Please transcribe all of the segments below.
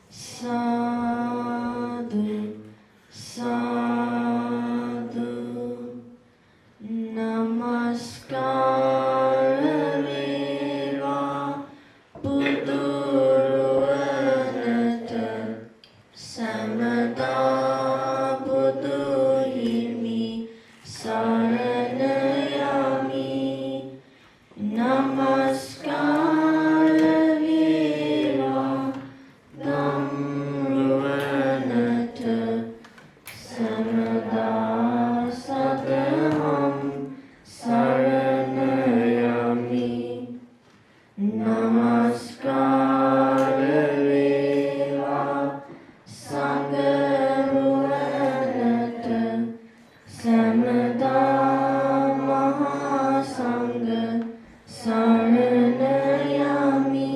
sadhu, sadhu. Namaskara veva buddhuruvanata samada buddhuhimi saranayami. Namaskara veva dhamruvanata samada sadhamam saranayami. Namaskara veva sangharuvanata samada mahasangha saranayami.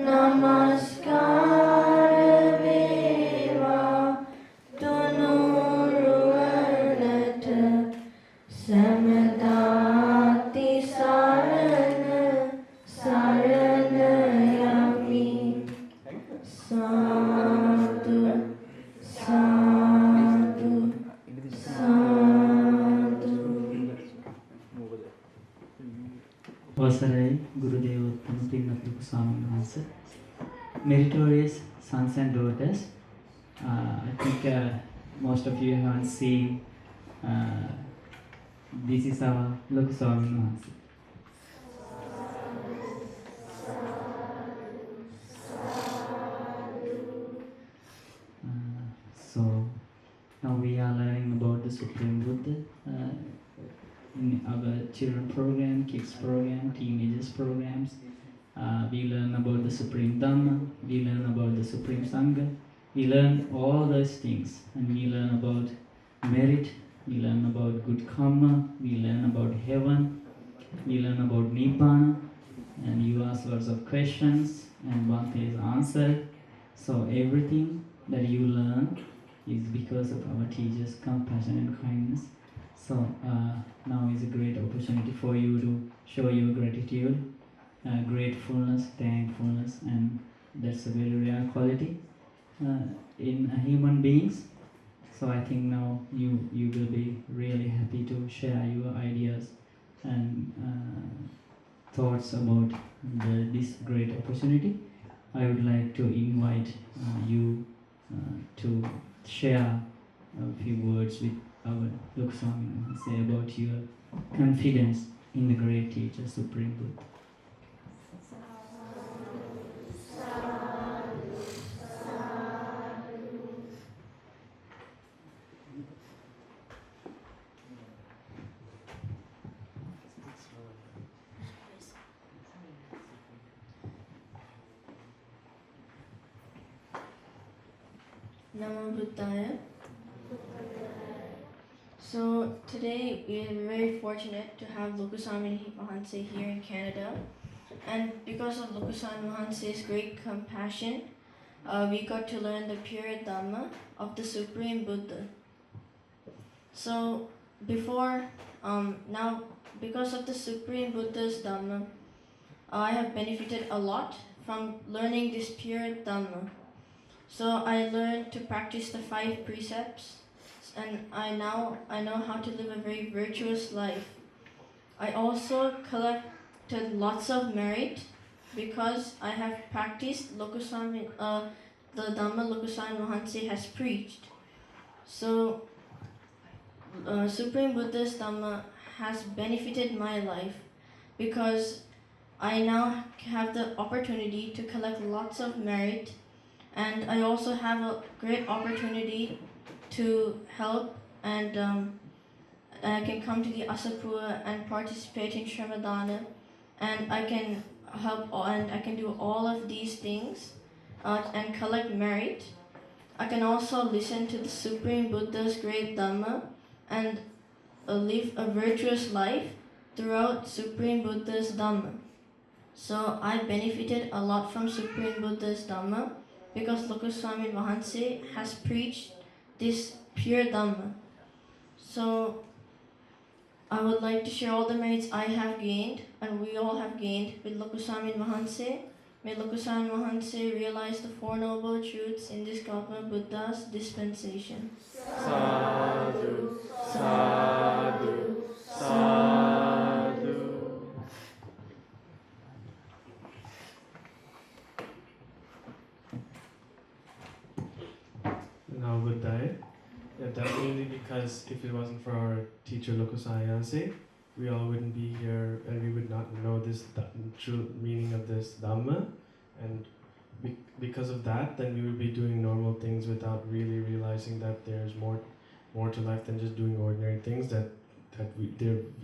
Namaskara veva tunuruvanata samadati sarana saranayami. Sadhu, sadhu, sadhu. Vasarai Gurudevottama Pinnat Lokuswameenwahanse, meritorious sons and daughters. I think most of you haven't seen. This is our Lokuswameenwahanse. So now we are learning about the Supreme Buddha in our children program, kids program, teenagers programs. We learn about the Supreme Dhamma, we learn about the Supreme Sangha, we learn all those things, and we learn about merit, we learn about good karma, we learn about heaven, we learn about Nibbana, and you ask lots of questions, and Bhante is answered. So everything that you learn is because of our teachers' compassion and kindness. So now is a great opportunity for you to show your gratitude, gratefulness, thankfulness, and that's a very rare quality in human beings. So I think now you will be really happy to share your ideas and thoughts about this great opportunity. I would like to invite you to share a few words with our Lokuswameenwahanse about your confidence in the great teacher, Supreme Buddha. Namo Buddhaya. So today we are very fortunate to have Lokuswameenwahanse here in Canada, and because of Lokuswameenwahanse's great compassion, we got to learn the pure Dhamma of the Supreme Buddha. So now because of the Supreme Buddha's Dhamma, I have benefited a lot from learning this pure Dhamma. So I learned to practice the 5 precepts, and I know how to live a very virtuous life. I also collected lots of merit because I have practiced the Dhamma Lokuswameenwahanse has preached. So Supreme Buddha's Dhamma has benefited my life because I now have the opportunity to collect lots of merit, and I also have a great opportunity to help, and I can come to the Asapura and participate in Shramadana, and I can help and I can do all of these things and collect merit. I can also listen to the Supreme Buddha's great Dhamma and live a virtuous life throughout Supreme Buddha's Dhamma. So I benefited a lot from Supreme Buddha's Dhamma because Lokuswameenwahanse has preached this pure Dhamma. So I would like to share all the merits I have gained and we all have gained with Lokuswameenwahanse, May Lokuswameenwahanse realize the Four Noble Truths in this Gautama Buddha's dispensation. Sadhu, sadhu, sadhu. Now Buddhaya. Yeah, definitely, because if it wasn't for our teacher Lokuswameenwahanse, we all wouldn't be here and we would not know this true meaning of this Dhamma. And because of that, then we would be doing normal things without really realizing that there's more to life than just doing ordinary things.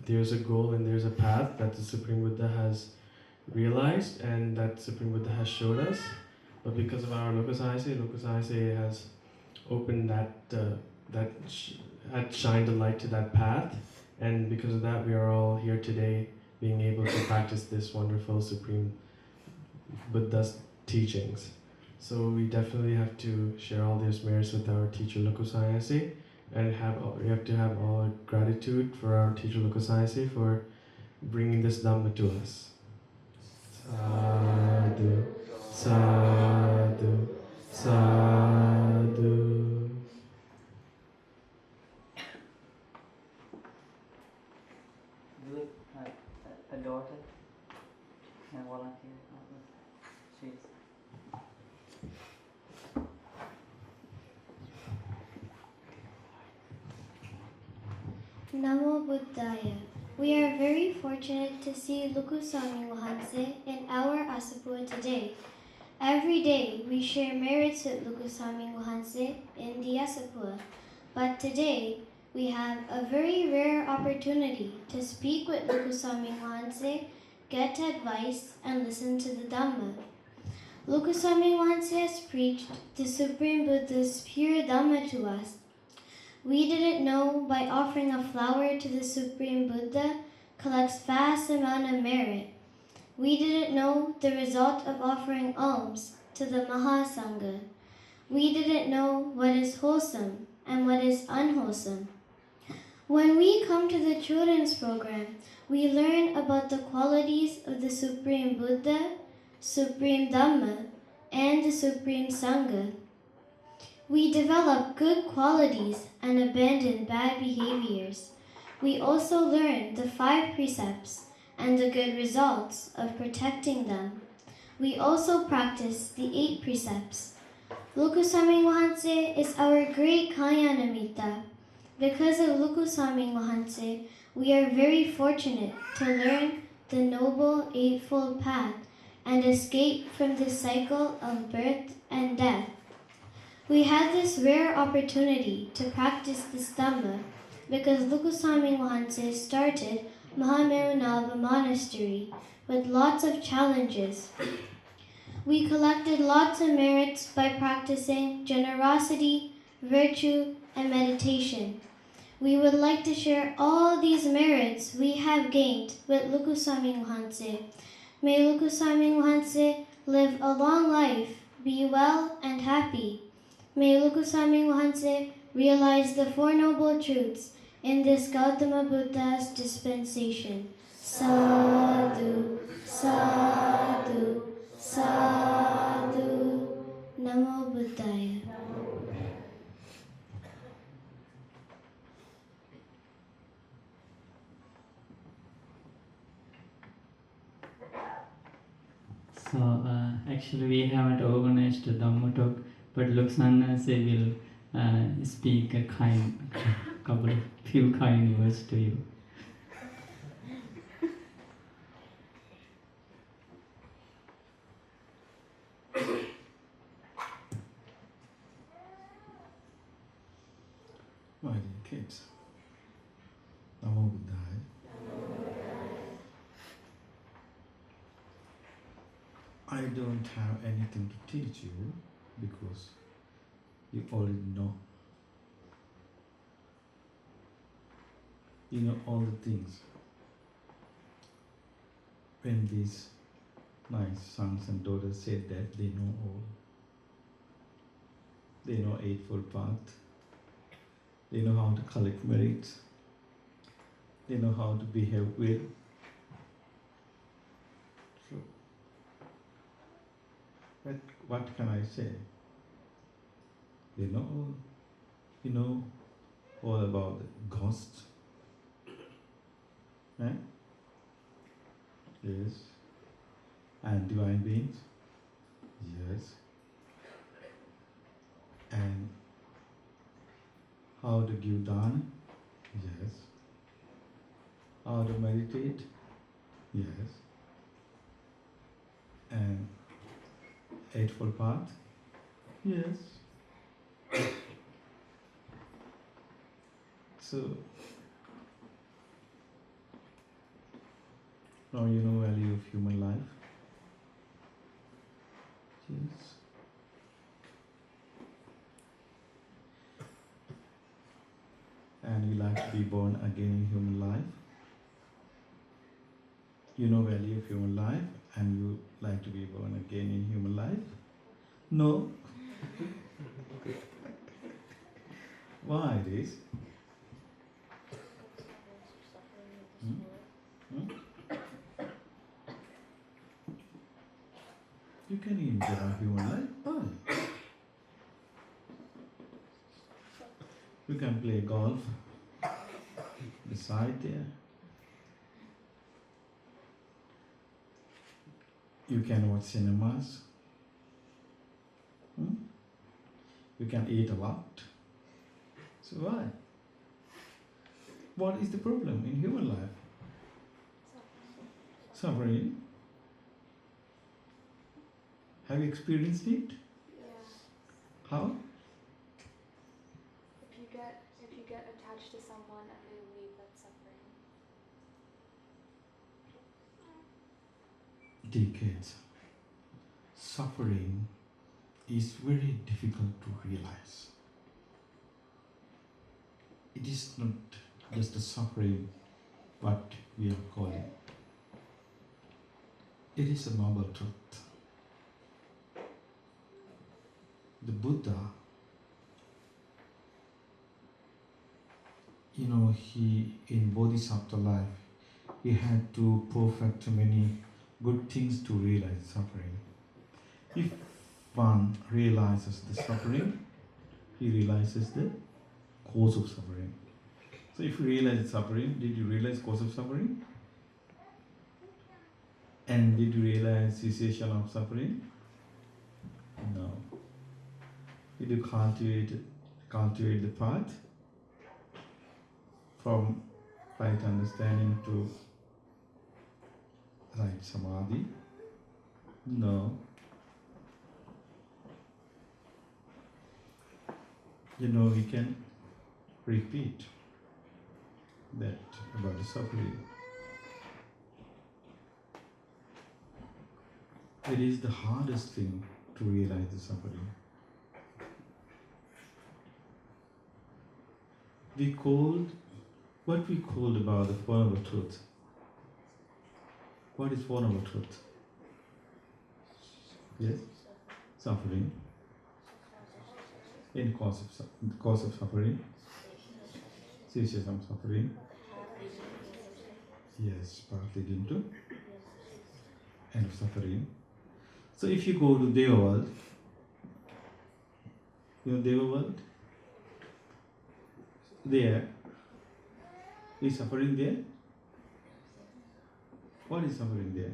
There's a goal and there's a path that the Supreme Buddha has realized and that Supreme Buddha has showed us. But because of our Lokuswameenwahanse has opened had shined a light to that path, and because of that we are all here today being able to practice this wonderful Supreme Buddha's teachings. So we definitely have to share all these merits with our teacher Lokuswameenwahanse, and we have to have all gratitude for our teacher Lokuswameenwahanse for bringing this Dhamma to us. Sadhu, sadhu, sadhu. A daughter and volunteer. She's Namo Buddhaya. We are very fortunate to see Lokuswameenwahanse in our Asapua today. Every day we share merits with Lokuswameenwahanse in the Asapua, but today we have a very rare opportunity to speak with Lokuswameenwahanse, get advice, and listen to the Dhamma. Lokuswameenwahanse has preached the Supreme Buddha's pure Dhamma to us. We didn't know by offering a flower to the Supreme Buddha collects vast amount of merit. We didn't know the result of offering alms to the Mahasangha. We didn't know what is wholesome and what is unwholesome. When we come to the children's program, we learn about the qualities of the Supreme Buddha, Supreme Dhamma, and the Supreme Sangha. We develop good qualities and abandon bad behaviors. We also learn the 5 precepts and the good results of protecting them. We also practice the 8 precepts. Lokuswameenwahanse is our great Kalyanamitta. Because of Lokuswameenwahanse, we are very fortunate to learn the Noble Eightfold Path and escape from the cycle of birth and death. We had this rare opportunity to practice this Dhamma because Lokuswameenwahanse started Mahamevnawa Monastery with lots of challenges. We collected lots of merits by practicing generosity, virtue, and meditation. We would like to share all these merits we have gained with Lokuswameenwahanse. May Lokuswameenwahanse live a long life, be well and happy. May Lokuswameenwahanse realize the 4 Noble Truths in this Gautama Buddha's dispensation. Sadhu, sadhu, sadhu. Namo Buddhaya. So actually we haven't organized a Dhamma talk, but Lokuswameenwahanse will speak a few kind words to you. My dear kids, Namo Buddhaya. I don't have anything to teach you because you already know. You know all the things. When these my sons and daughters said that, they know all. They know Eightfold Path. They know how to collect merits. They know how to behave well. So, But what can I say? You know all about the ghosts. Eh? Yes. And divine beings. Yes. And how to give dana. Yes. How to meditate. Yes. And Eightfold Path. Yes. So now you know value of human life. Yes. And you like to be born again in human life. You know value of human life and you like to be born again in human life? No. Why this? Hmm? You can enjoy human life. Why? You can play golf beside there. You can watch cinemas. You can eat a lot. So why? What is the problem in human life? Suffering. Have you experienced it? Yeah. How? If you get attached to someone and they leave, that's suffering. Decades. Suffering is very difficult to realize. It is not just a suffering what we are calling. It is a noble truth. The Buddha, he in Bodhisattva life, he had to perfect many good things to realize suffering. If one realizes the suffering, he realizes the cause of suffering. So if you realize suffering, did you realize cause of suffering? And did you realize cessation of suffering? No. Did you cultivate the path from right understanding to right samadhi? No. We can repeat that about the suffering. It is the hardest thing to realize the suffering. What we called about the Four Noble Truth. What is Four Noble Truth? Yes? Suffering. In cause of suffering. Cessation of suffering. Yes, path leading to end of suffering. So if you go to Deva world, Deva world? There is suffering there. What is suffering there?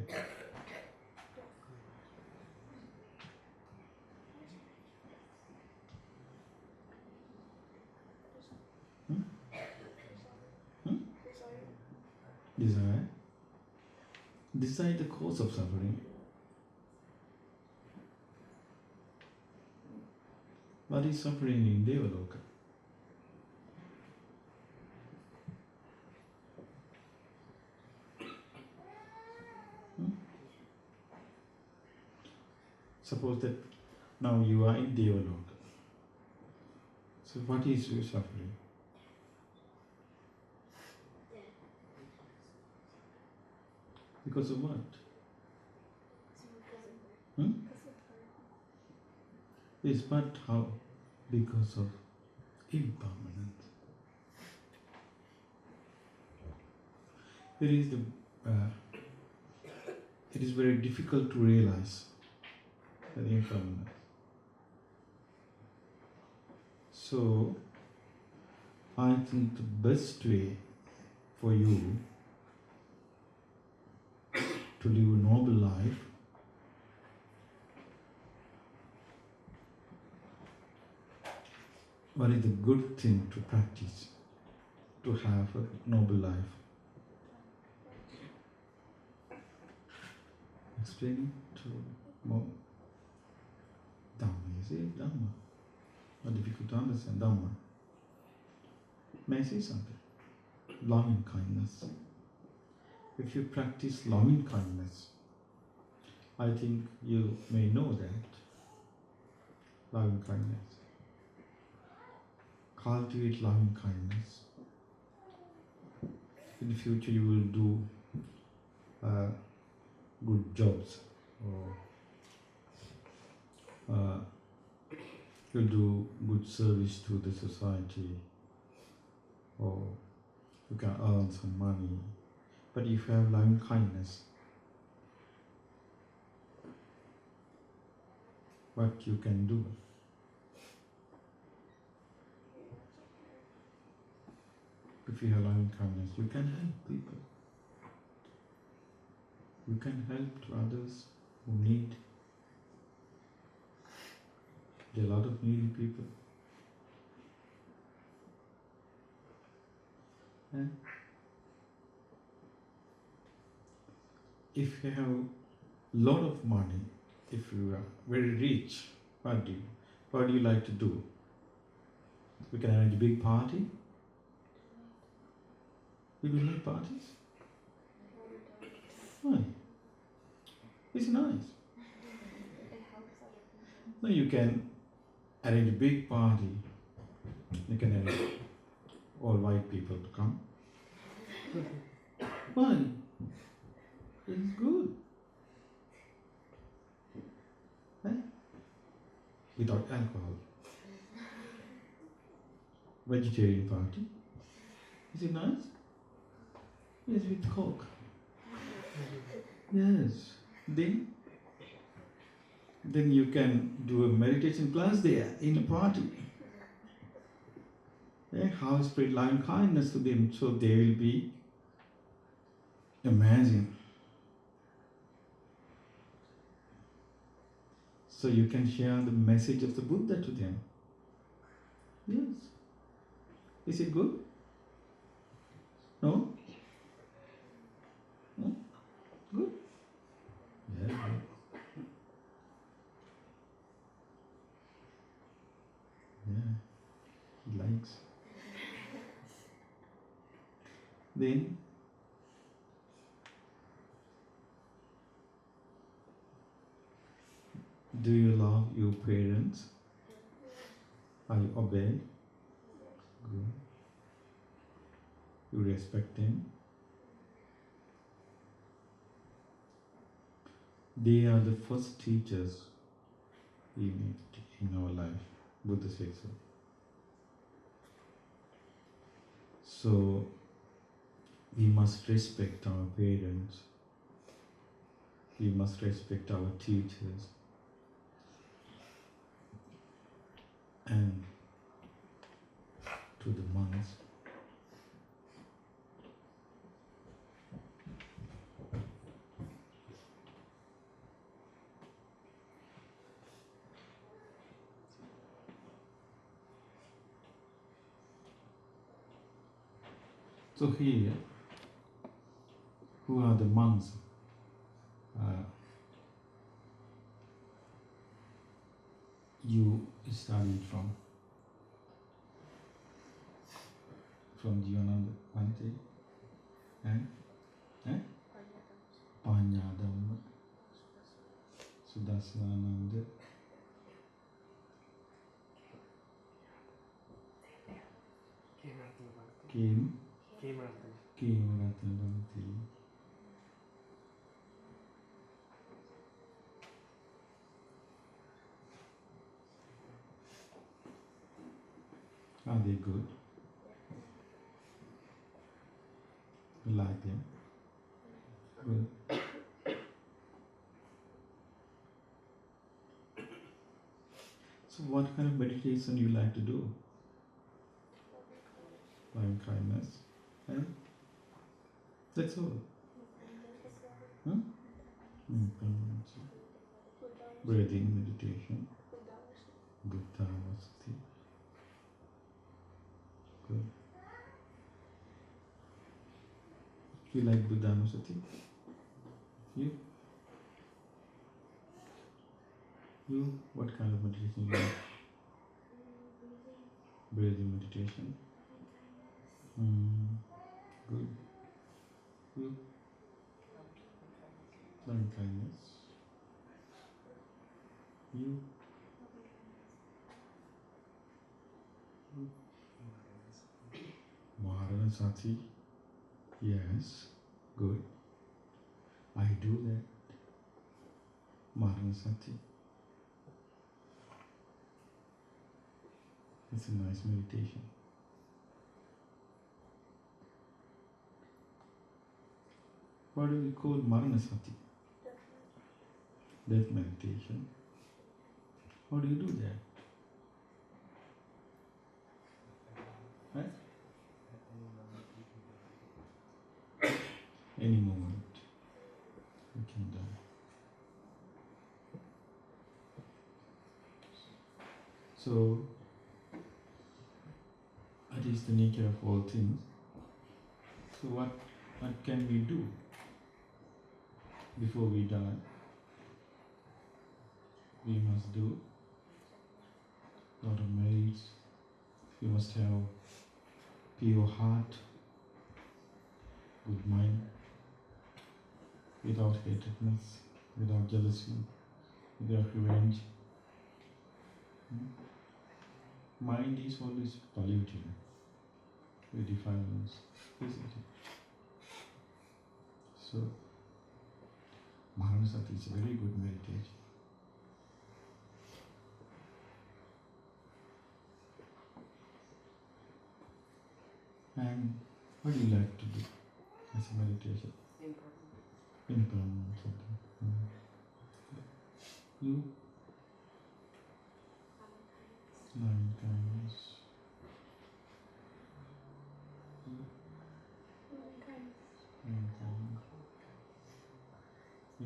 Desire. Desire is the cause of suffering. What is suffering in Devaloka? Suppose that now you are in Devaloka. So what is your suffering? Because of what? Yes, but how? Because of impermanence. It is very difficult to realize and impermanence. So, I think the best way for you to live a noble life what is the good thing to practice to have a noble life? Explain it to more. Dhamma, you say Dhamma. But difficult to understand Dhamma. May I say something? Loving kindness. If you practice loving kindness, I think you may know that. Loving kindness. Cultivate loving kindness. In the future you will do good jobs, or you'll do good service to the society, or you can earn some money. But if you have loving kindness, what you can do? If you have loving kindness, you can help people. You can help to others who need. There are a lot of needy people. And if you have a lot of money, if you are very rich, what do you like to do? We can arrange a big party. You will like parties? Why? It's nice. No, you can arrange a big party. You can arrange all white people to come. Why? It's good. Without alcohol. Vegetarian party. Is it nice? Yes, with Coke. Yes. Then you can do a meditation class there in a party. How spread loving kindness to them, so they will be amazing. So you can share the message of the Buddha to them. Yes. Is it good? No? No? Good? Yeah, good. Yeah, he likes. Then do you love your parents? Are you obey? Good. You respect them? They are the first teachers we meet in our life. Buddha said so. So we must respect our parents. We must respect our teachers. And to the monks. So here, who are the monks? You studied from Jivananda and Panyadam, Sudasananda, Kemaratanabanti. Are they good? You like them? Good. So what kind of meditation you like to do? Loving kindness. And that's all. Huh? Breathing meditation. Buddhist. Good. You like Buddhist? You? You? What kind of meditation you like? Breathing meditation. Good. You? Loving kindness. You? Maharasati. Yes. Good. I do that. Maharasati. It's a nice meditation. What do we call Maranasati? Death meditation. How do you do that? Huh? Any moment you can die. So, that is the nature of all things. So what can we do before we die? We must do a lot of merits. We must have pure heart, good mind, without hatredness, without jealousy, without revenge. Mind is always polluted with defilements, isn't it? So, Mahamevnawa is a very good meditation. And what do you like to do as a meditation? Impermanence. You? Loving kindness. Loving kindness.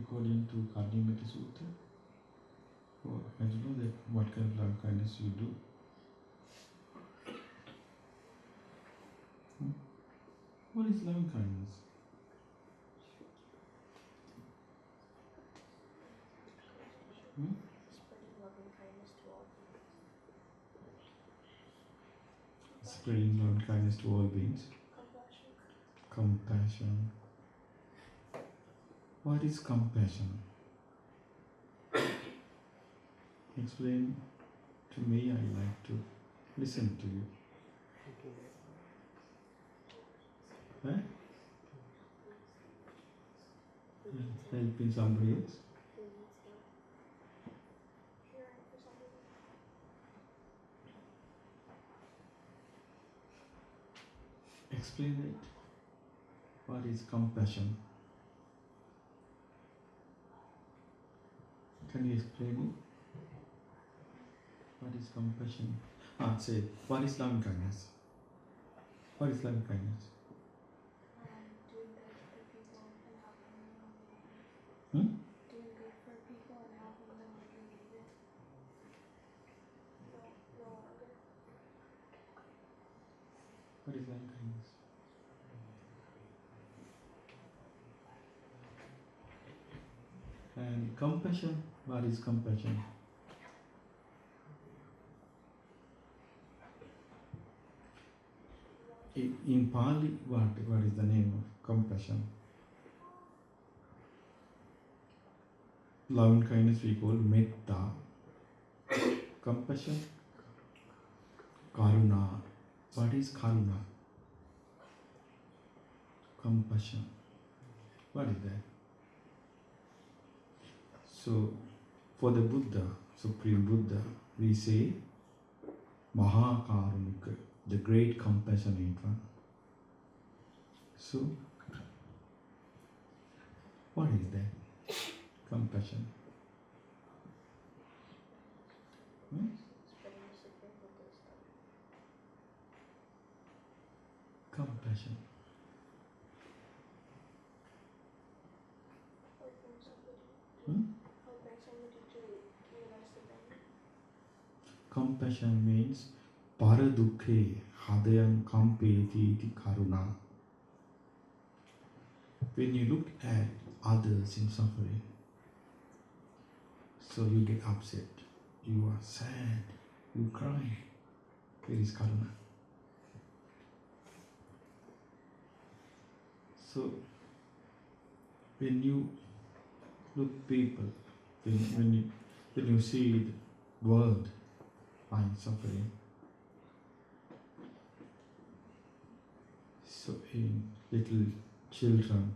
According to Kadimati Sutta, I don't know that what kind of loving kindness you do. What is loving kindness? Spreading loving kindness to all people. Spreading loving kindness to all beings. Compassion. What is compassion? Explain to me, I like to listen to you. Huh? Helping somebody else? Explain it. What is compassion? Can you explain it? What is compassion? Say, what is loving kindness? What is loving kindness? Doing good for people and helping them when they need it. Hmm? Doing good for people and helping them when they need it. No longer. What is loving kindness? And compassion, what is compassion? In Pali, what is the name of compassion? Loving kindness we call metta. Compassion, karuna. What is karuna? Compassion. What is that? So, for the Buddha, Supreme Buddha, we say Mahakarunika, the great compassionate one. So, what is that? Compassion. compassion. Helping somebody. Hmm? Helping somebody to realize the Dhamma. Compassion means paradukhe hadayam kampeti iti karuna. When you look at others in suffering, so you get upset, you are sad, you cry. There is karuna. So when you look people, when you see the world find suffering, so in little children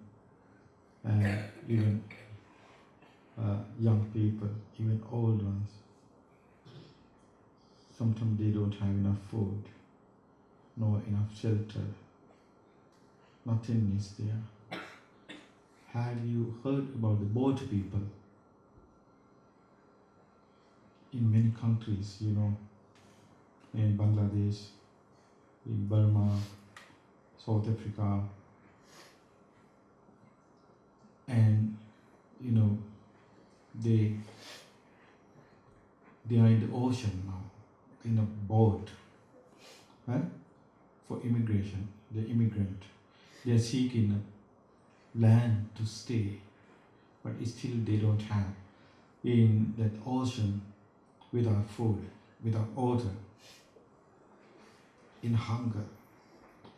and even young people, even old ones, sometimes they don't have enough food, nor enough shelter, nothing is there. Have you heard about the boat people? In many countries, in Bangladesh, in Burma, South Africa, and they are in the ocean now, in a boat, for immigration. They're immigrant. They are seeking a land to stay, but still they don't have. In that ocean, without food, without water, in hunger,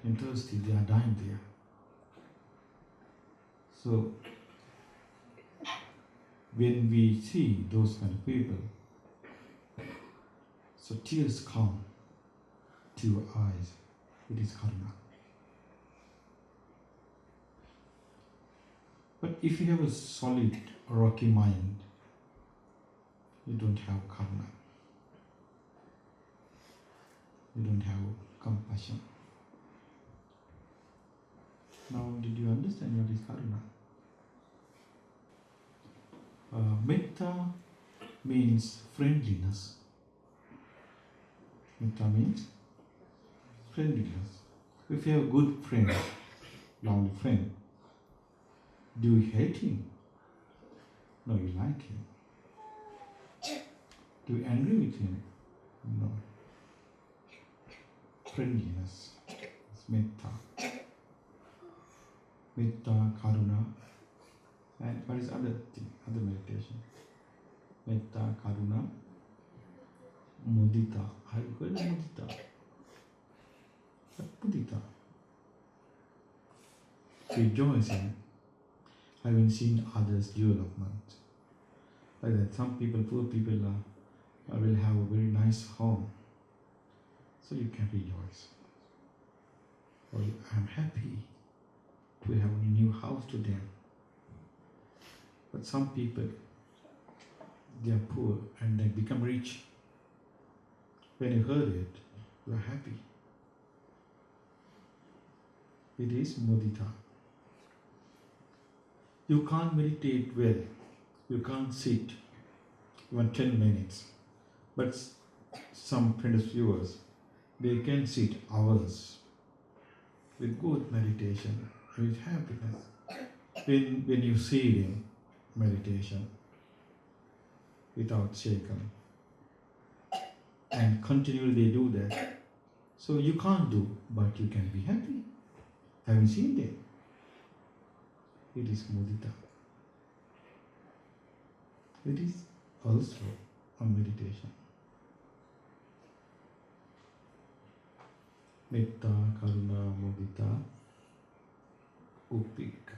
in thirsty, they are dying there. So when we see those kind of people, so tears come to your eyes. It is karma. But if you have a solid, rocky mind, you don't have karma. You don't have compassion. Now, did you understand what is karuna? Metta means friendliness. Metta means friendliness. If you have a good friend, lovely friend, do you hate him? No, you like him. Do you angry with him? No. Friendliness is metta. Metta, karuna, and what is other thing, other meditation? Metta, karuna, mudita. Have you heard of mudita? Mudita. Rejoicing, having seen others' development. Like that, some people, poor people, will have a very nice home. So you can rejoice. Or I'm happy to have a new house to them. But some people, they are poor and they become rich. When you heard it, you are happy. It is mudita. You can't meditate well. You can't sit even 10 minutes. But some friends of yours, they can sit hours with good meditation, with happiness. When you see them, meditation, without shaken, and continually they do that. So you can't do, but you can be happy. Having seen them. It is mudita. It is also a meditation. Metta, karuna, mudita, upekka.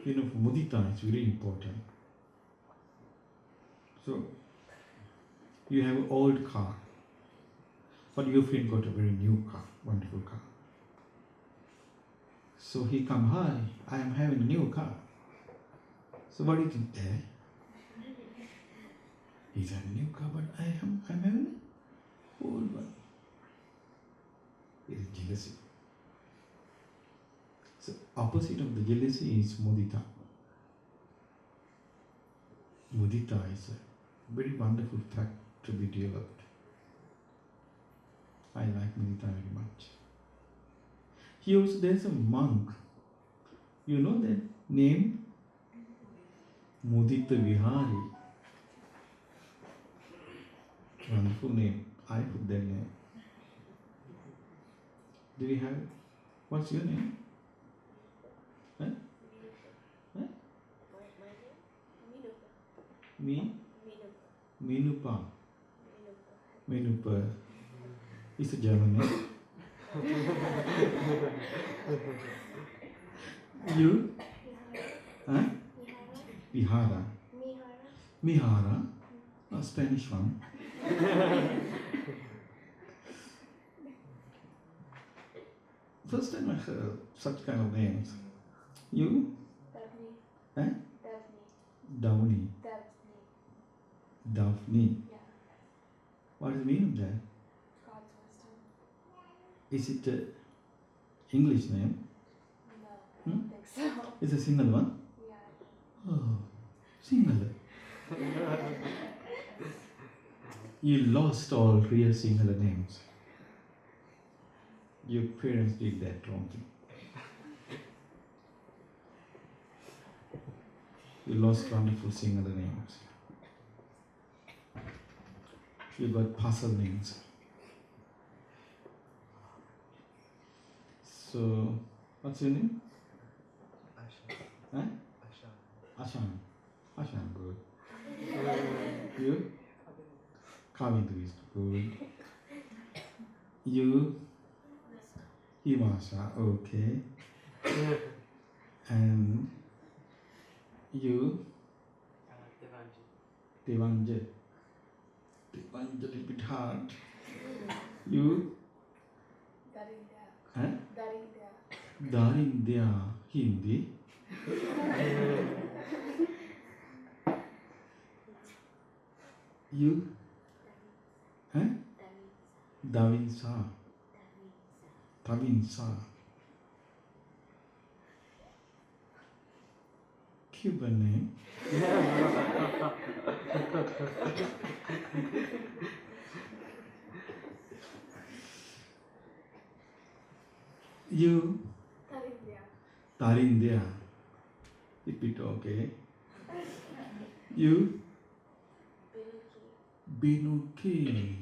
Mudita is very important. So, you have an old car, but your friend got a very new car, wonderful car. So he come, hi, I am having a new car. So what do you think? He's having a new car, but I'm having an old one. It is jealousy. So opposite of the jealousy is mudita. Mudita is a very wonderful fact to be developed. I like mudita very much. Here also there's a monk. You know that name? Mudita Vihari. Wonderful name. I put that name. Do we have? What's your name? Huh? Huh? Me? Minupa. Minupa. It's a German name. You? Huh? Vihara. Mihara. A Spanish one. First time I heard such kind of names. You? Huh? Daphne. Daphne. Yeah. What does it mean of that? God's wisdom. Is it an English name? No, I don't think so. It's a single one? Yeah. Oh, single. You lost all real singular names. Your parents did that wrongly. You lost wonderful singular names. You got puzzle names. So, what's your name? Huh? Ashan. Ashan, good. You? Kavindu is good. You? Himasha, okay. And you? Devanja. Devanja, a bit hard. You? Darinda. Huh? Darinda. Darinda, Hindi. You? Huh? Davinsa. Tavinsa. Cuban name. You? Darinda. Tarindia. Repeat, okay. You? Binuki.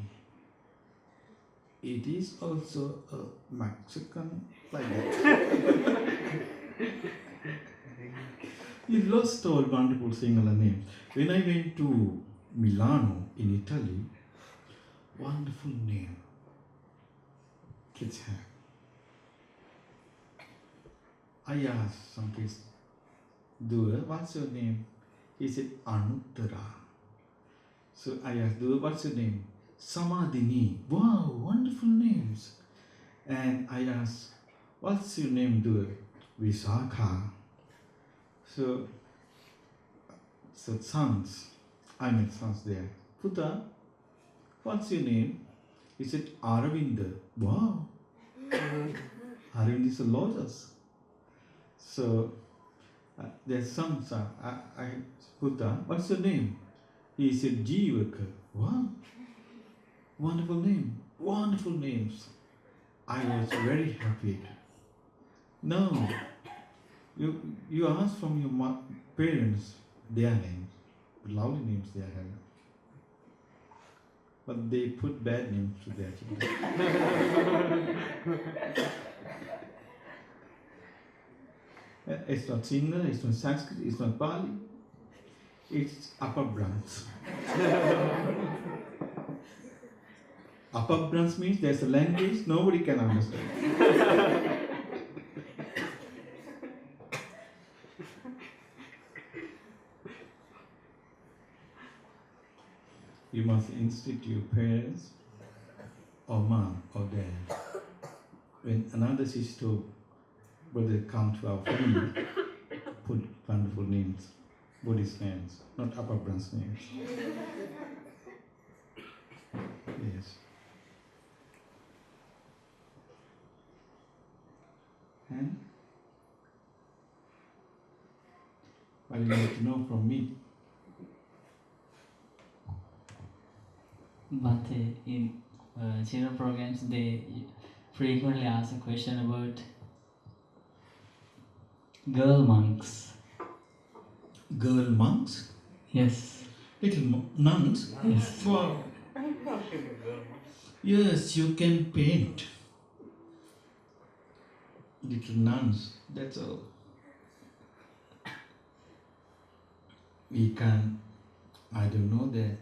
It is also a Mexican like that. You lost all wonderful singular names. When I went to Milano in Italy, wonderful name kids have. I asked some kids, Dua, what's your name? He said, Anuttara. So I asked, Dua, what's your name? Samadhini. Wow, wonderful names. And I asked, what's your name, Dua? Visakha. So sons, I met sons there. Puta, what's your name? He said, Aravinda. Wow. Aravind is a lotus. So there's sons. Puta, what's your name? He said, Jivaka. Wow. Wonderful name. Wonderful names. I was very happy. No. You ask from your parents their names, lovely names they have, but they put bad names to their children. It's not Sinhala, it's not Sanskrit, it's not Pali, it's Upper Brahms. Upper Brahms means there's a language nobody can understand. You must instruct your parents or mom or dad. When another sister or brother come to our family, put wonderful names, Buddhist names, not Upper Brahms names. Yes. And what do you need to know from me? But in children programs, they frequently ask a question about Girl monks. Girl monks? Yes. Little nuns? Yes. Wow. Yes, you can paint. Little nuns, that's all. We can, I don't know that.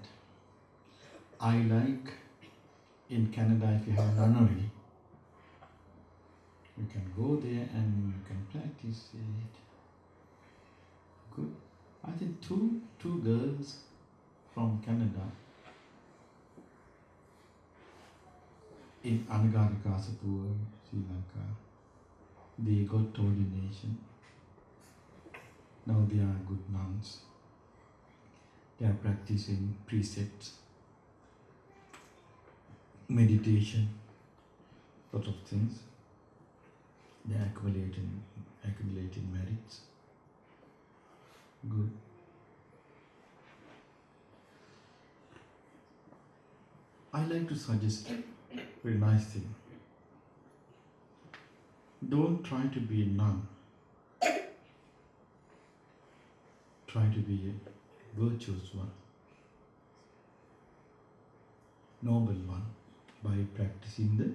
I like in Canada, if you have nunnery, you can go there and you can practice it. Good. I think two girls from Canada in Anagarikasapur, Sri Lanka, they got ordination. Now they are good nuns. They are practicing precepts, meditation, lot of things. They are accumulating merits. Good. I like to suggest a very nice thing. Don't try to be a nun. Try to be a virtuous one, noble one, by practicing the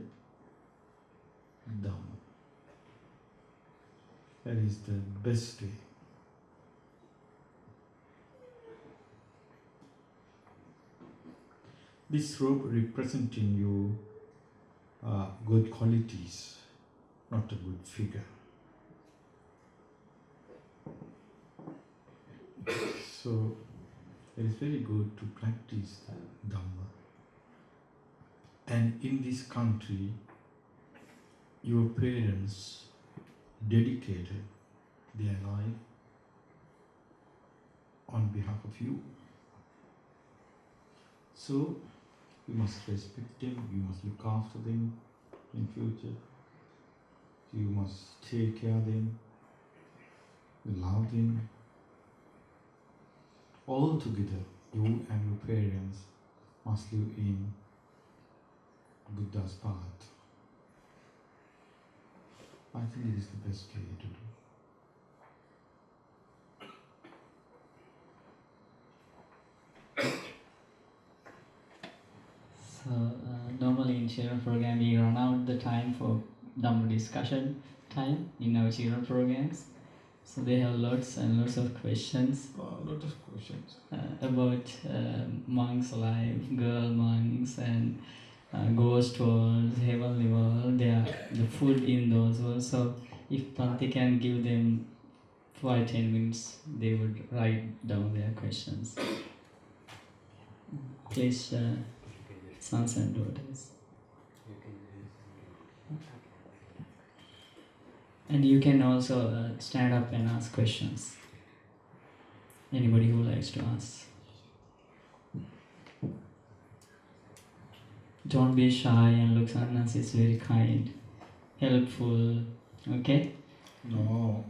Dhamma. That is the best way. This robe representing you good qualities, not a good figure. So it is very good to practice the Dhamma. And in this country, your parents dedicated their life on behalf of you. So you must respect them, you must look after them in future. You must take care of them, love them. All together, you and your parents must live in Buddha's path. I think it is the best way to do. So normally in children program we run out the time for Dhamma discussion time in our children programs. So they have lots and lots of questions. A lot of questions. About monks' life, girl monks, and ghost worlds, heavenly world. The food in those worlds. So if Panti can give them 5-10 minutes, they would write down their questions. Please, sons and daughters. And you can also stand up and ask questions. Anybody who likes to ask. Don't be shy, and Lokuswameenwahanse is very kind, helpful, okay? No.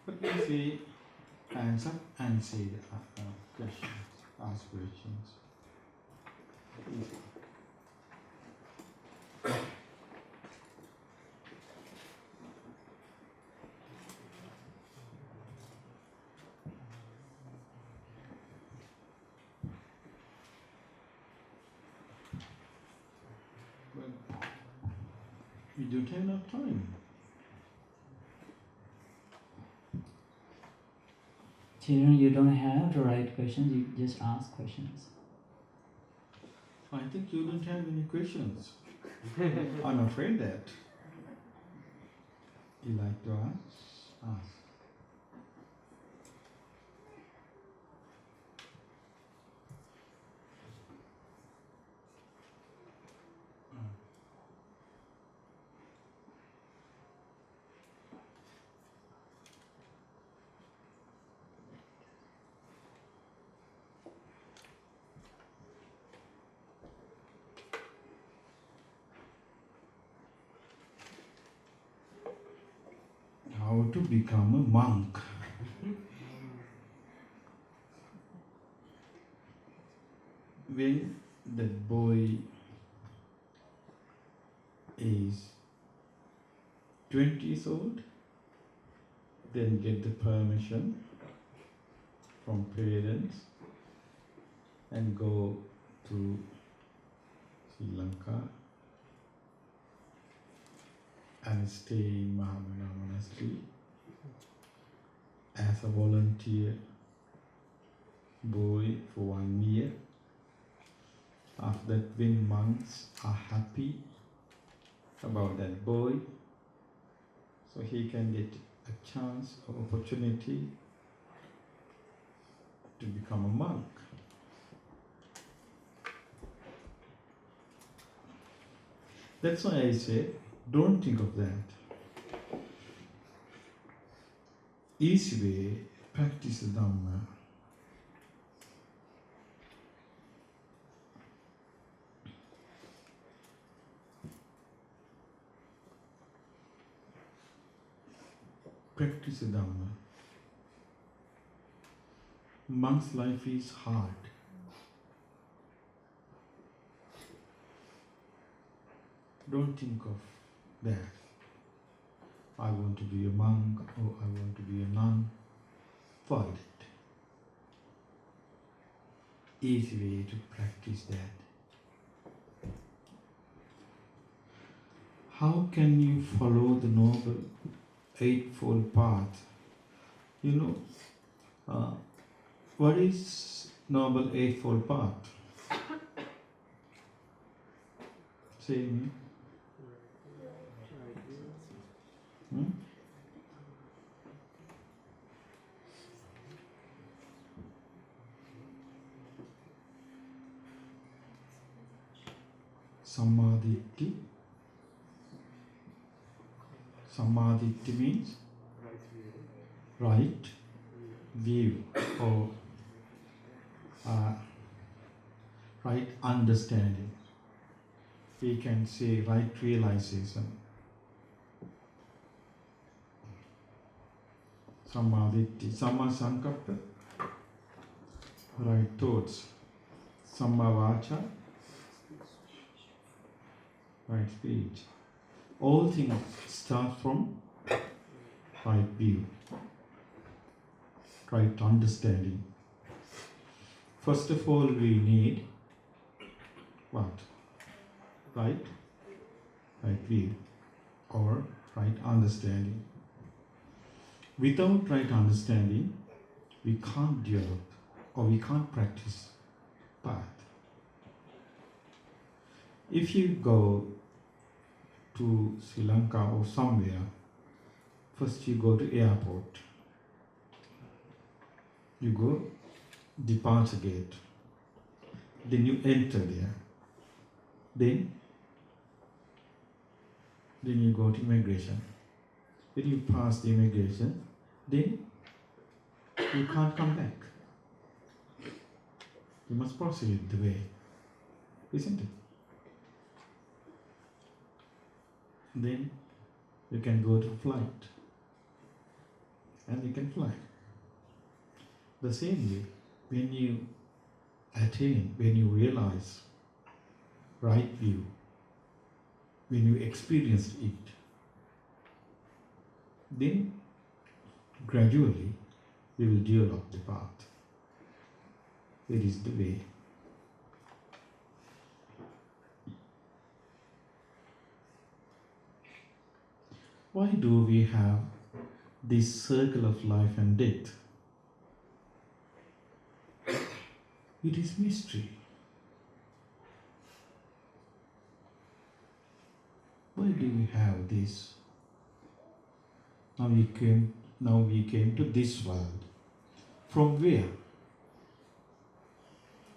But please say, hands up and say the questions, ask questions. Please. But we don't have enough time. Children, you don't have to write questions, you just ask questions. I think you don't have any questions. I'm afraid that. You like to ask? Ask. become a monk. When that boy is 20 years old, then get the permission from parents and go to Sri Lanka and stay in Mahamevnawa Monastery as a volunteer boy for 1 year. After that, when monks are happy about that boy, so he can get a chance or opportunity to become a monk. That's why I say, don't think of that. Easy way, practice the Dhamma. Practice the Dhamma. Monk's life is hard. Don't think of that. I want to be a monk or I want to be a nun. Forget it. Easy way to practice that. How can you follow the Noble Eightfold Path? You know, what is Noble Eightfold Path? Say me. Samadhi. Samadhi means right view or right understanding. We can say right realization. Samadhi, Samma Sankappa, right thoughts. Samma Vacha, right speech. All things start from right view, right understanding. First of all, we need what? Right view or right understanding. Without right understanding, we can't develop or we can't practice path. If you go to Sri Lanka or somewhere, first you go to airport. You go departure gate. Then you enter there. Then you go to immigration. When you pass the immigration, then you can't come back. You must proceed the way, isn't it? Then you can go to flight and you can fly. The same way, when you attain, when you realize right view, when you experience it, then gradually we will develop the path. It is the way. Why do we have this circle of life and death? It is mystery. Why do we have this? Now we came to this world. From where?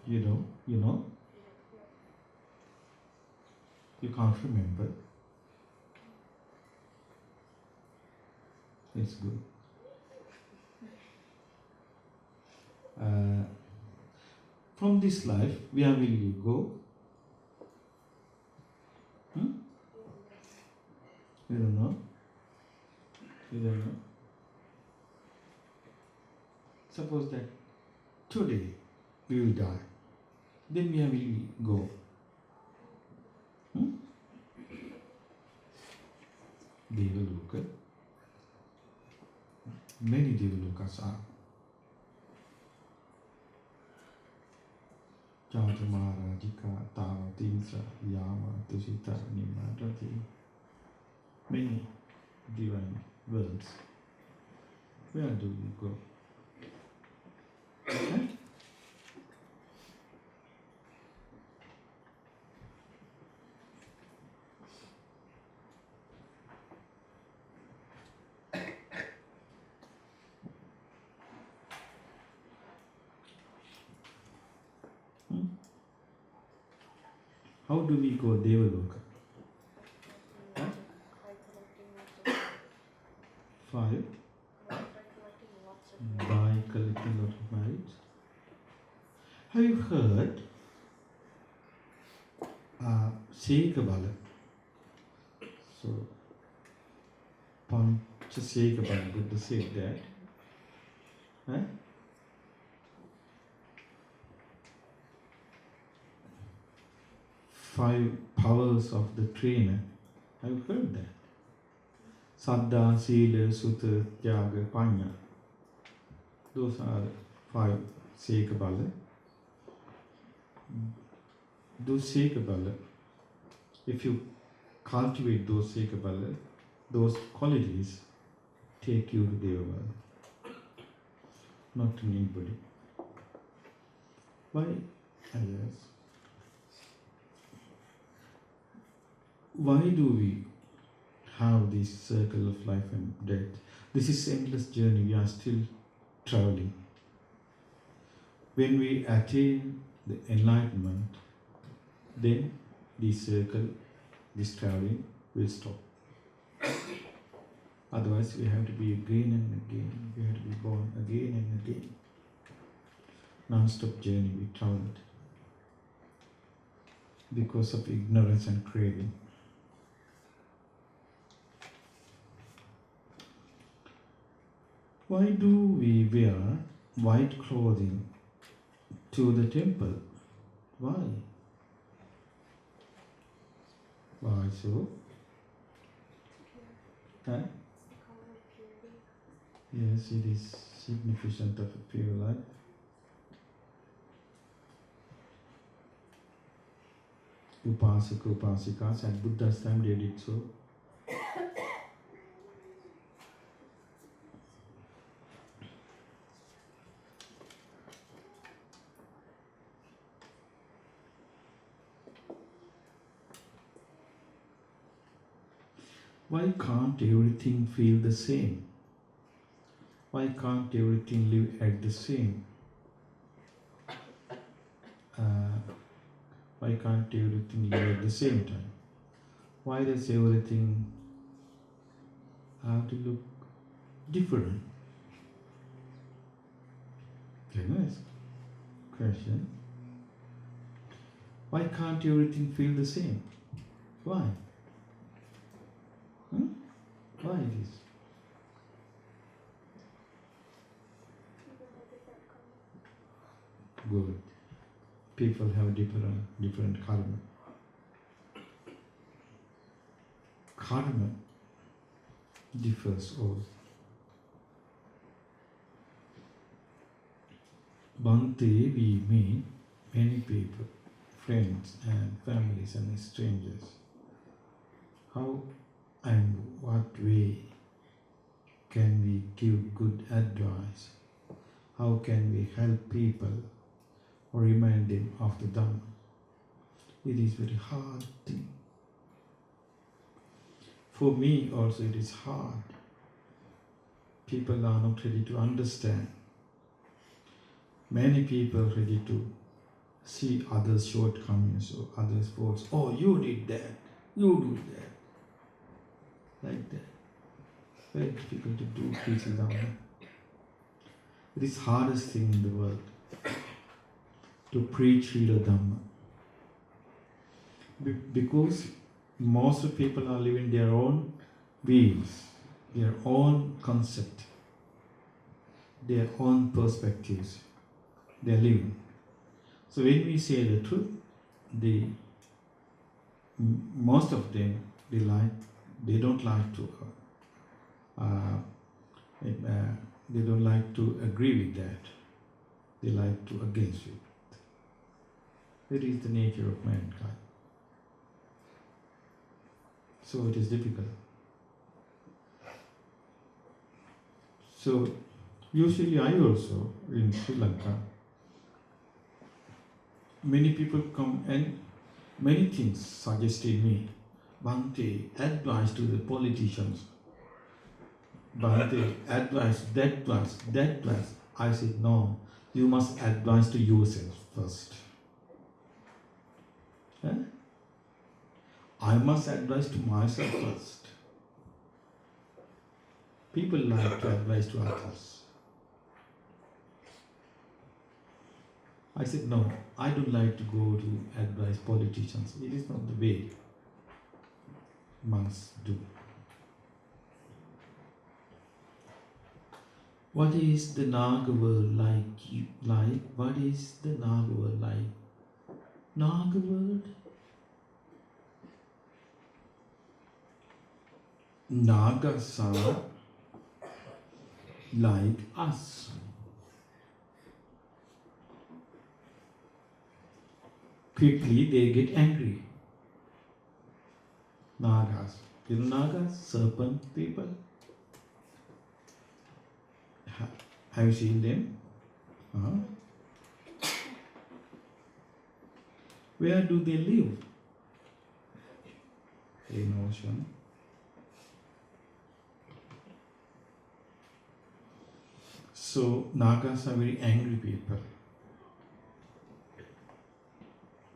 You know? You can't remember. It's good. From this life, where will you go? You don't know? You don't know? Suppose that today we will die. Then where will we go? Devaloka. Many Devalokas are. Chantamara, Jika, Tava, Timsa, Yama, Tusita, Nima, Rati. Many divine worlds. Where do we go? How do we go Devaloka? Five. By collecting lot of merits. Have you heard Sekabala? So, Pancha Sekabala, Buddha said that. Five powers of the trainer. Have you heard that? Saddha, Sila, Sutta, Tyaga, Panya. Those are five Sekabala. Those Sekabala, if you cultivate those Sekabala, those qualities take you to Devavala, not to anybody. Why? Yes. Why do we have this circle of life and death? This is endless journey. We are still traveling. When we attain the enlightenment, then this circle, this traveling will stop. Otherwise, we have to be again and again. We have to be born again and again. Non-stop journey we traveled because of ignorance and craving. Why do we wear white clothing to the temple? Why? Why so? Huh? Yes, it is significant of a pure life. Upasaka, Upasikas at Buddha's time they did so. Why can't everything feel the same? Why can't everything live at the same? Why can't everything live at the same time? Why does everything have to look different? Very nice question. Why can't everything feel the same? Why? Why it is? Good. People have different karma. Karma differs all. Bhante, we meet many people, friends and families and strangers. How and what way can we give good advice? How can we help people or remind them of the Dhamma? It is very hard thing. For me also it is hard. People are not ready to understand. Many people ready to see others' shortcomings or others' faults. Oh, you did that, you do that. Like that. Very difficult to do peace and Dhamma. It is hardest thing in the world to preach Srila Dhamma. Because most of people are living their own views, their own concept. their own perspectives. They are living. So when we say the truth, most of them they don't like to they don't like to agree with that. They like to against it. That is the nature of mankind. So it is difficult. So usually I also in Sri Lanka, many people come and many things suggested me. Bhante, advice to the politicians. Bhante, advice, that plus. I said, no, you must advise to yourself first. Huh? I must advise to myself first. People like to advise to others. I said, no, I don't like to go to advise politicians. It is not the way monks do. What is the Naga world like? What is the Naga world like? Naga world? Nagas are like us. Quickly they get angry. Nagas. You know Nagas? Serpent people? Have you seen them? Where do they live? In ocean. So Nagas are very angry people.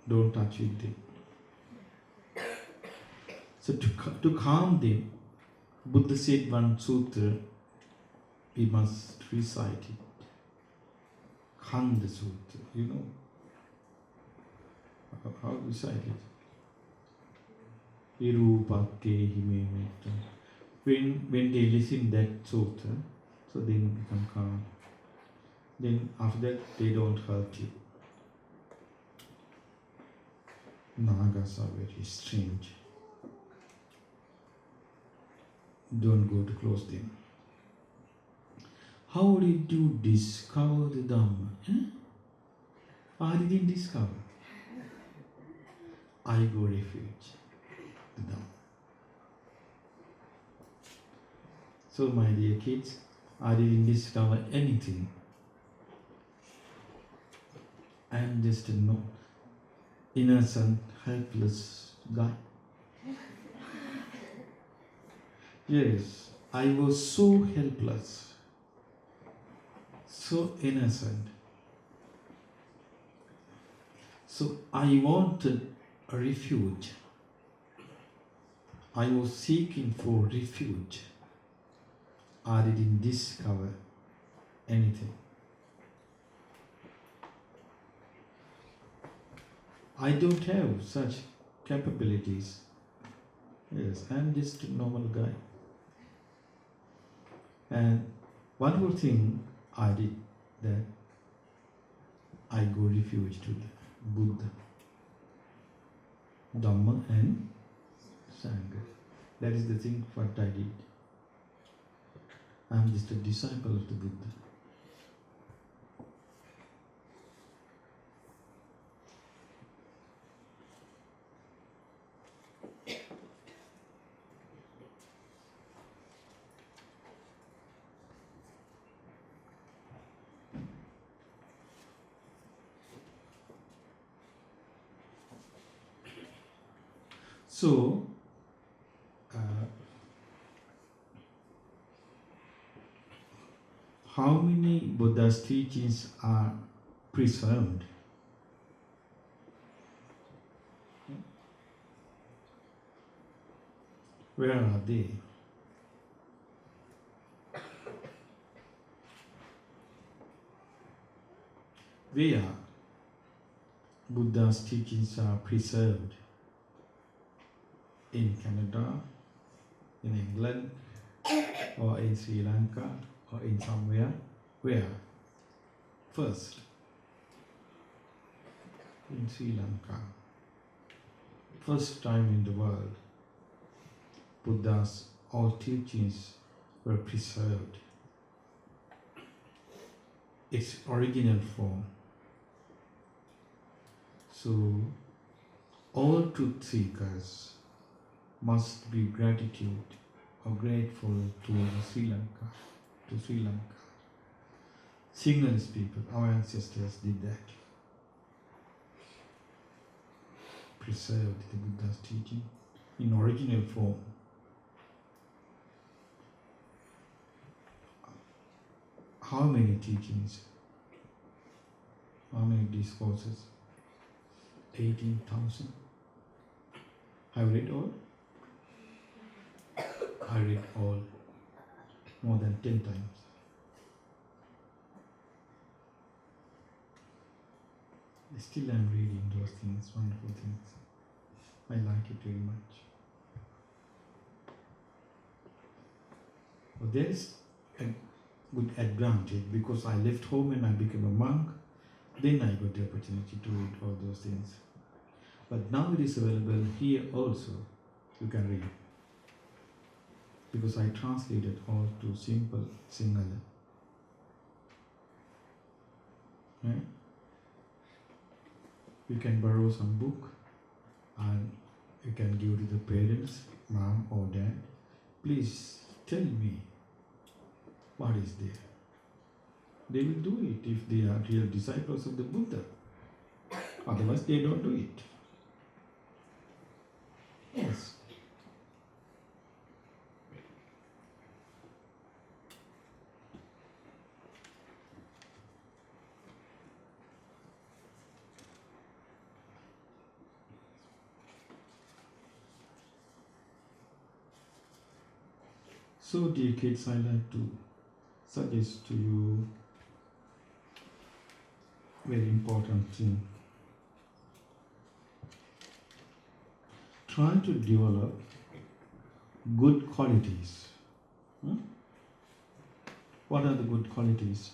Don't touch with them. So to calm them, Buddha said one sutra, we must recite it. Khanda Sutra, you know. How to recite it? Irupate himemetta. When they listen that sutra, so they become calm. Then after that they don't hurt you. Nagas are very strange. Don't go too close to them. How did you discover the Dhamma? I didn't discover. I go refuge, the Dhamma. So my dear kids, I didn't discover anything. I am just a innocent, helpless guy. Yes, I was so helpless. So innocent. So I wanted a refuge. I was seeking for refuge. I didn't discover anything. I don't have such capabilities. Yes, I'm just a normal guy. And one more thing I did, that I go refuge to the Buddha, Dhamma and Sangha. That is the thing what I did. I am just a disciple of the Buddha. So, how many Buddha's teachings are preserved? Where are they? Where Buddha's teachings are preserved? In Canada, in England, or in Sri Lanka, or in somewhere? Where? First, in Sri Lanka. First time in the world, Buddha's all teachings were preserved. Its original form. So, all truth seekers must be gratitude or grateful to Sri Lanka, Signalist people, our ancestors did that. Preserved the Buddha's teaching in original form. How many teachings? How many discourses? 18,000. Have read all? I read all more than 10 times. Still I am reading those things, wonderful things. I like it very much. Well, there is a good advantage because I left home and I became a monk. Then I got the opportunity to read all those things. But now it is available here also. You can read. Because I translated all to simple Sinhala. Yeah? You can borrow some book and you can give to the parents, mom or dad. Please tell me what is there. They will do it if they are real disciples of the Buddha. Otherwise they don't do it. Yes. So dear kids, I like to suggest to you very important thing. Try to develop good qualities. What are the good qualities?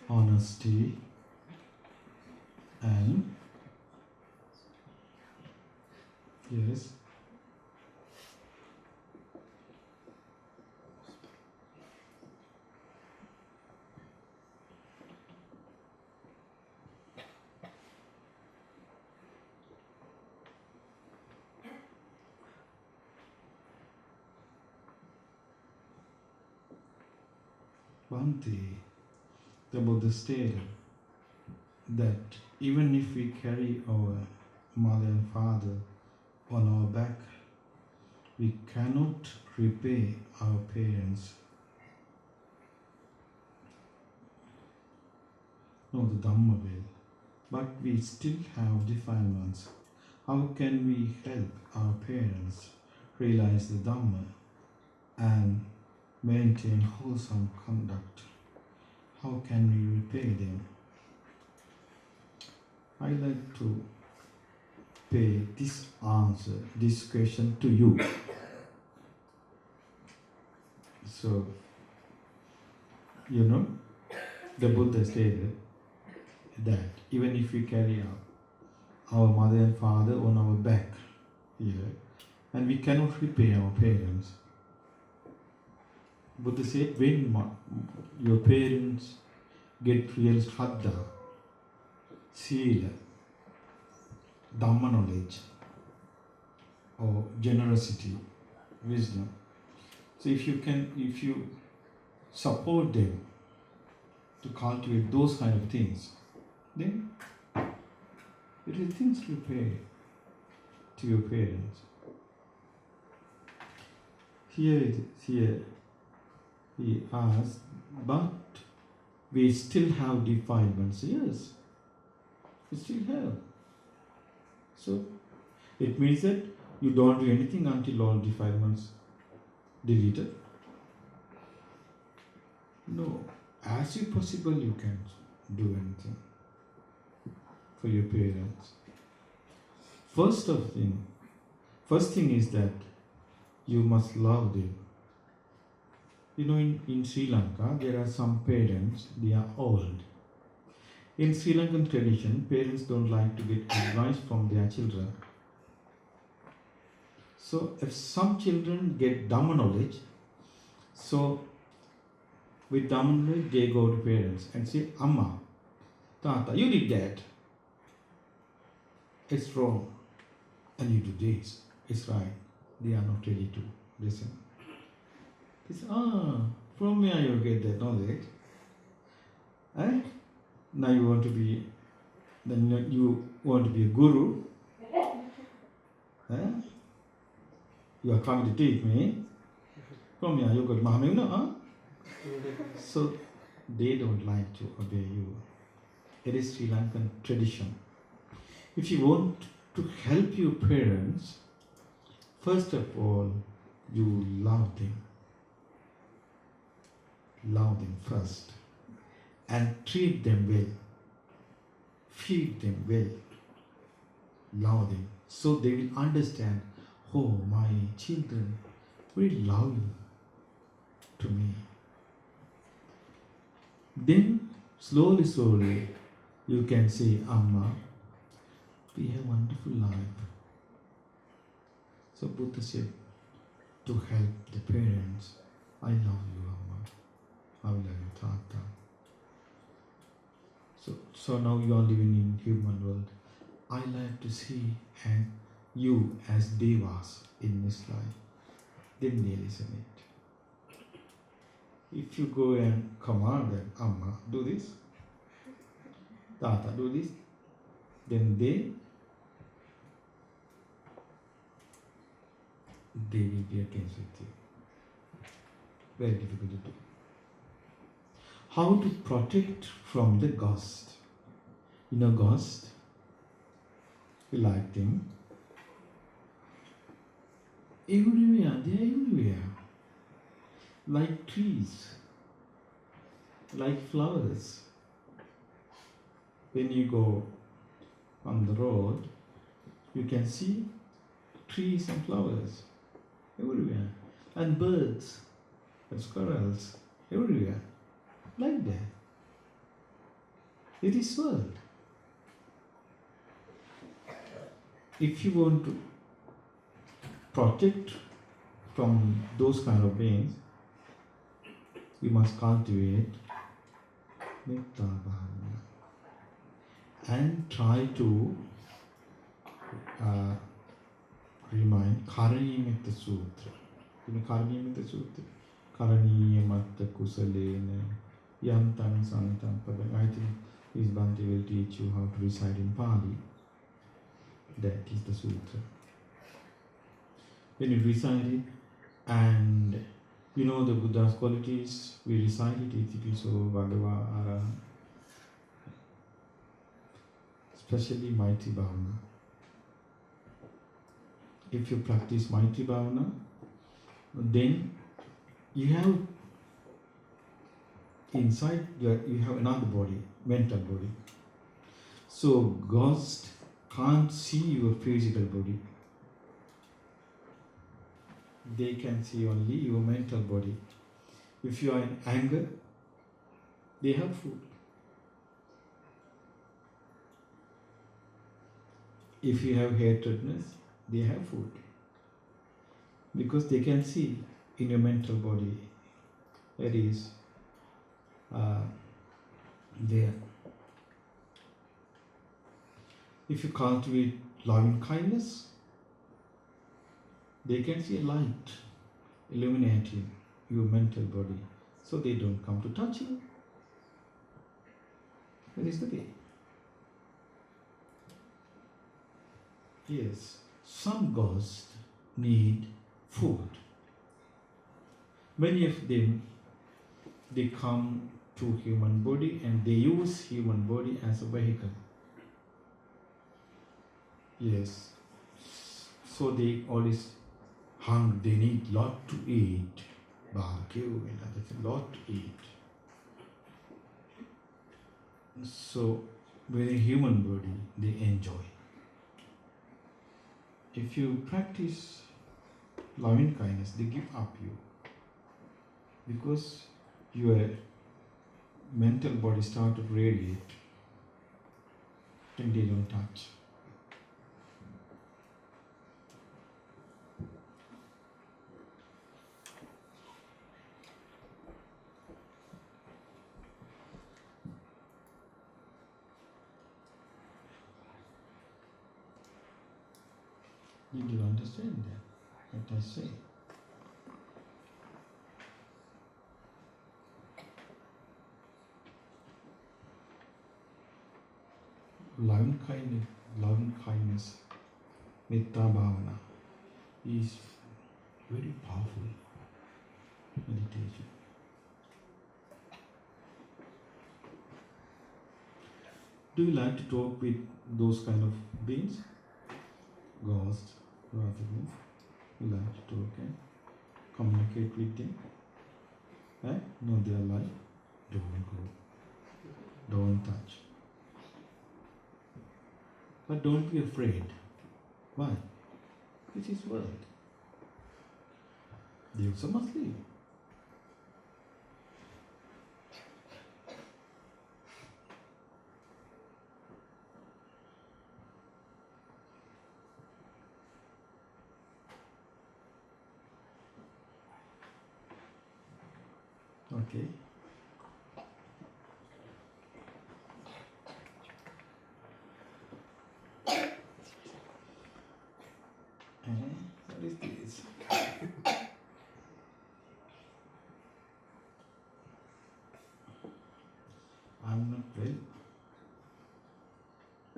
Honesty and yes. Bhante, the Buddha stated that even if we carry our mother and father on our back, we cannot repay our parents. No, the Dhamma will. But we still have defilements. How can we help our parents realize the Dhamma and maintain wholesome conduct? How can we repay them? I like to pay this answer, this question to you. So, the Buddha stated that even if we carry our mother and father on our back here, and we cannot repay our parents, Buddha said when your parents get real shraddha, sila, Dhamma knowledge, or generosity, wisdom. So if you support them to cultivate those kind of things, then it is things to pay to your parents. Here he asks, but we still have defilements. Yes, we still have. So it means that you don't do anything until all defilements deleted. No, as you possible you can do anything for your parents. First thing is that you must love them. You know, in Sri Lanka, there are some parents, they are old. In Sri Lankan tradition, parents don't like to get advice from their children. So if some children get Dhamma knowledge, so with Dhamma knowledge, they go to parents and say, Amma, Tata, you did that. It's wrong. And you do this. It's right. They are not ready to listen. They say, from where you get that knowledge? Eh? Now you want to be, then you want to be a guru. Eh? You are coming to teach me. From here you got Mahamevnawa. So they don't like to obey you. It is Sri Lankan tradition. If you want to help your parents, first of all, you love them. Love them first. And treat them well. Feed them well. Love them. So they will understand, oh, my children very loving to me. Then slowly, you can say, Amma, we have a wonderful life. So Buddha said, to help the parents, I love you, Amma. I love you, Tata. So now you are living in human world. I like to see and you as devas in this life. Then they listen it. If you go and command them, Amma, do this, Tata, do this, then they will be against with you. Very difficult to do. How to protect from the ghost? You know ghost? You like them? Everywhere, they are everywhere. Like trees, like flowers. When you go on the road, you can see trees and flowers everywhere. And birds and squirrels everywhere. Like that. It is world. If you want to protect from those kind of beings, you must cultivate metta bhavana and try to remind Karaniya Metta Sutra. You know Karaniya Metta Sutra? Karaniya Matta Kusalena Yantam Santam Padam. I think this Bhante will teach you how to recite in Pali. That is the sutra. When you recite it, and you know the Buddha's qualities, we recite it, Itipiso, Bhagava, Ara, especially Maitri Bhavana. If you practice Maitri Bhavana, then you have inside you have another body, mental body. So ghost can't see your physical body. They can see only your mental body. If you are in anger, they have food. If you have hatredness, they have food. Because they can see in your mental body, that is there. If you cultivate loving kindness, they can see a light illuminating your mental body, so they don't come to touch you. That is the way. Yes, some ghosts need food. Many of them, they come to human body and they use human body as a vehicle. Yes, so they always hungry, they need lot to eat. Barbecue and other things, lot to eat. So with a human body, they enjoy. If you practice loving kindness, they give up you. Because your mental body start to radiate, and they don't touch. Did you understand that? What I say? Loving kindness, metta bhavana is very powerful meditation. Do you like to talk with those kind of beings? Ghosts, rather than you like to talk and communicate with them? Know their life? Don't go. Don't touch. But don't be afraid. Why? This is world. They also must leave. Okay. What is this? I'm not well.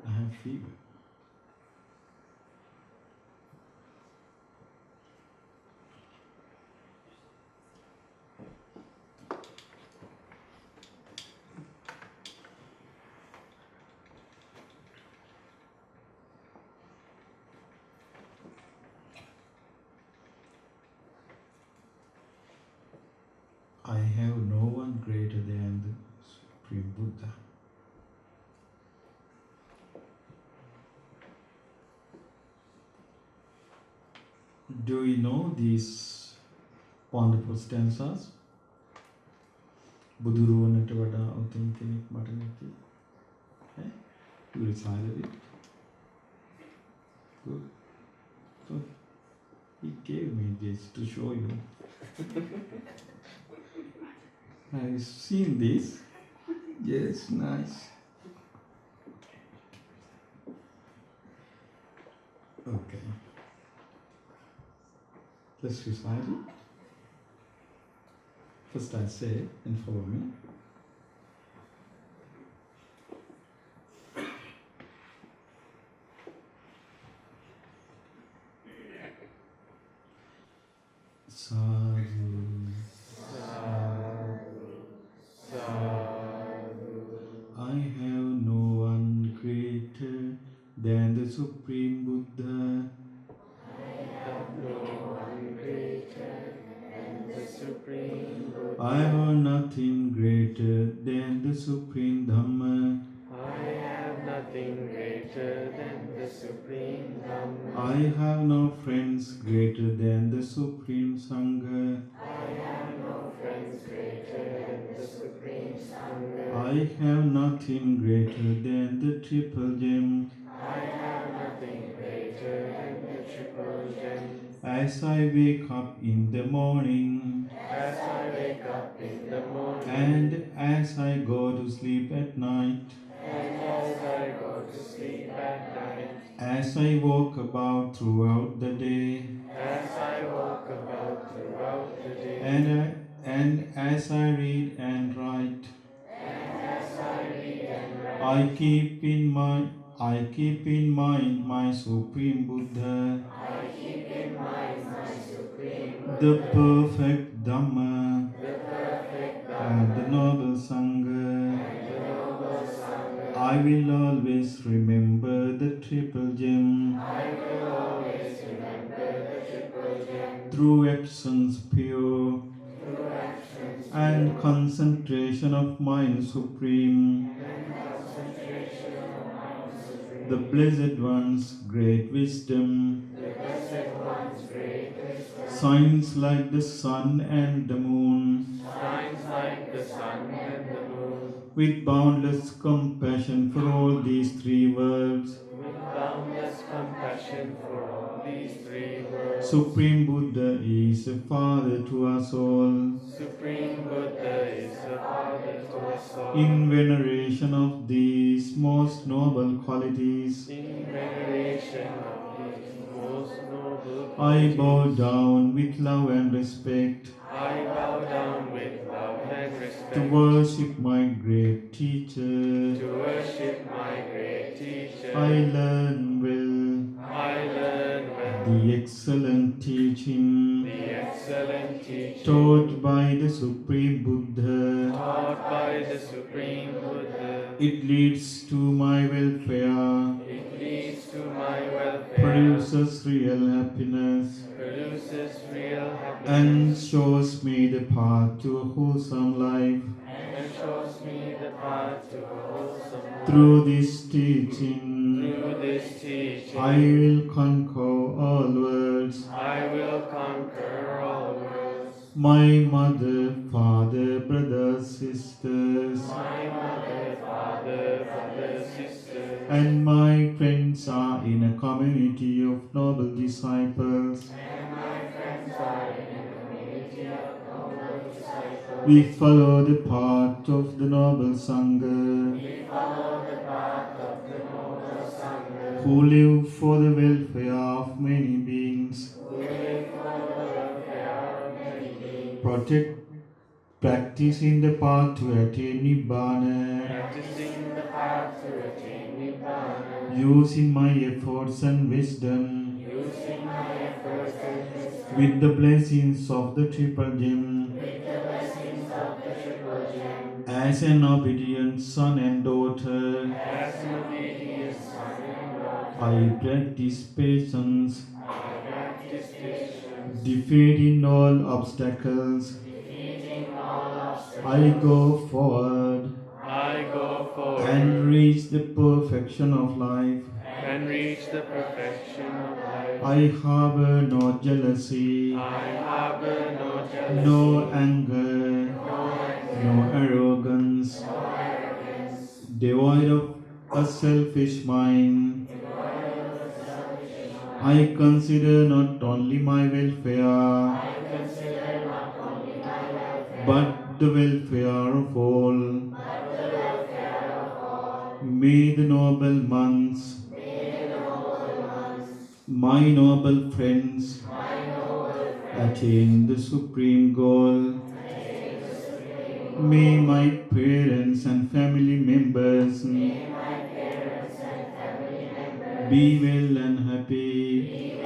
I have fever. I have no one greater than the Supreme Buddha. Do you know these wonderful stanzas? Buduruvanata vada utum kenek mata nathi. You recited it. Good. So he gave me this to show you. Have you seen this? Yes, nice. Okay. Let's recite it. First I say and follow me. Sadhu. I have no one greater than the Supreme Buddha. I have nothing greater than the Supreme Dhamma. I have nothing greater than the Supreme Dhamma. I have no friends greater than the Supreme Sangha. I have no friends greater than the Supreme Sangha. I have nothing greater than the Triple Gem. I have nothing greater than the Triple Gem. As I wake up in the morning, As I wake up in the morning, and as I go to sleep at night, and as I go to sleep at night, as I walk about throughout the day, as I walk about throughout the day, and as I read and write, and as I read and write, I keep in mind my Supreme Buddha, I keep in mind my Supreme Buddha, the perfect Dhamma, the perfect and Dhamma, the noble Sangha. and the noble Sangha. I will always remember the Triple Gem. I will always remember the Triple Gem. Through actions pure Through actions and concentration of mind supreme, and concentration of mind supreme, the Blessed One's great wisdom, shines like the sun and the moon, with boundless compassion for all these three worlds. Supreme Buddha is a father to us all. In veneration of these most noble qualities, I bow down with love and respect to worship my great teacher. I learn well the excellent teaching taught by the Supreme Buddha. It leads to my welfare, produces real happiness, and shows me the path to a wholesome life. Through this teaching, I will conquer all worlds. My mother, father, brothers, sisters, and my friends are in a community of noble disciples. We follow the path of the noble Sangha, who live for the welfare of many beings. Practicing the path to attain Nibbana, using my efforts and wisdom, with the blessings of the Triple Gem, as an obedient son and daughter, I practice patience, defeating all obstacles. I go forward and reach the perfection of life. I harbor no jealousy, no anger, no arrogance, devoid of a selfish mind. I consider not only my welfare, but the welfare of all. May the noble monks, my noble friends, attain the supreme goal. May my parents and family members be well and happy,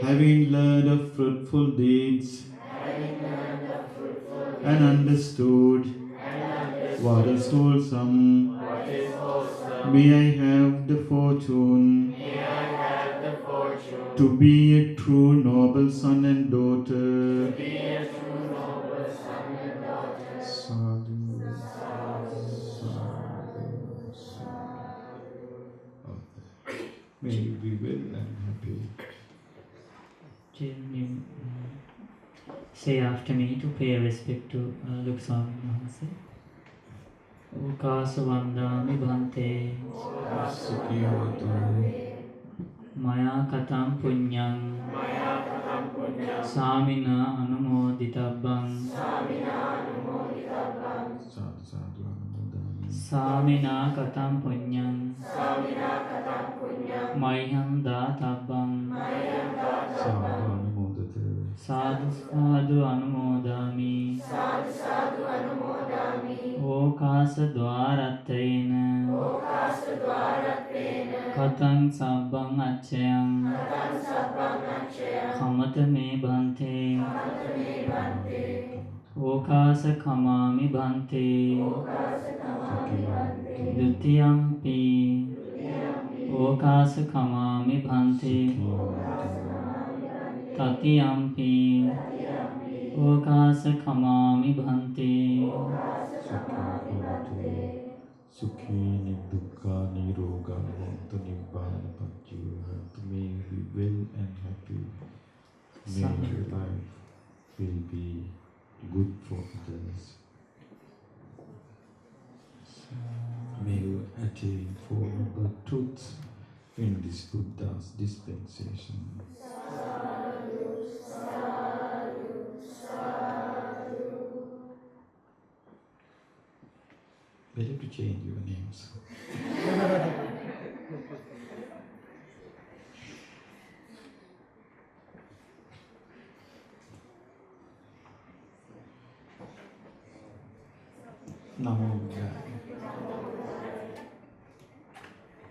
having learned of fruitful deeds and understood what is wholesome. May I have the fortune to be a true noble son and daughter. Sadhu, sadhu, sadhu. Okay. May you be well and happy. Children, say after me to pay respect to Lokuswameenwahanse. Lokuswameenwahanse. Maya katam punyang samina anumoditabang samina katam punyang mayham databang sadhu sadhu anumodami okasa dwaratrena katang sabbang achyang kamata me bhante okasa kamami bhante dutiyampi okasa kamami bhante tatiyampi okasa kamami bhante Sukhini dukkha niroga vantu nibbana patyuhantu. May you be well and happy. May your life will be good for others. May you attain Four Noble Truths in this Buddha's dispensation. Better to change your names. Namo Buddhaya.